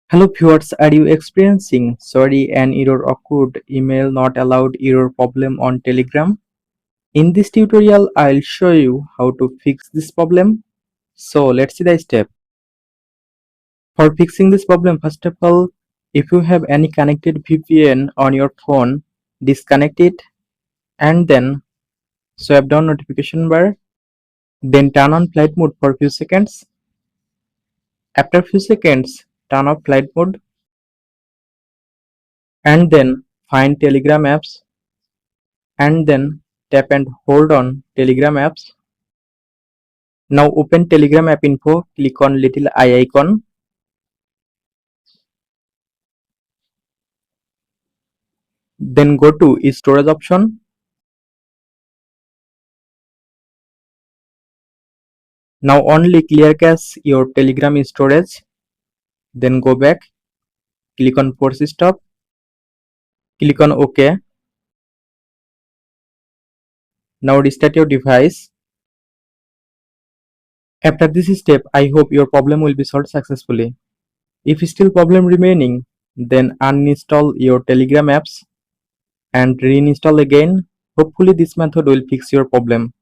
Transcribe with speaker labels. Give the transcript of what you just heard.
Speaker 1: Hello viewers, are you experiencing sorry an error occurred email not allowed error problem on Telegram? In this tutorial, I'll show you how to fix this problem. So let's see the step. For fixing this problem, first of all, if you have any connected VPN on your phone, disconnect it and then swipe down notification bar. Then turn on flight mode for few seconds. After few seconds, turn off flight mode and then find Telegram apps and then tap and hold on Telegram apps. Now open Telegram app info, click on little eye icon. Then go to storage option. Now only clear cache your Telegram storage. Then go back, click on force stop, click on OK. Now restart your device. After this step, I hope your problem will be solved successfully. If still problem remaining, then uninstall your Telegram apps and reinstall again. Hopefully this method will fix your problem.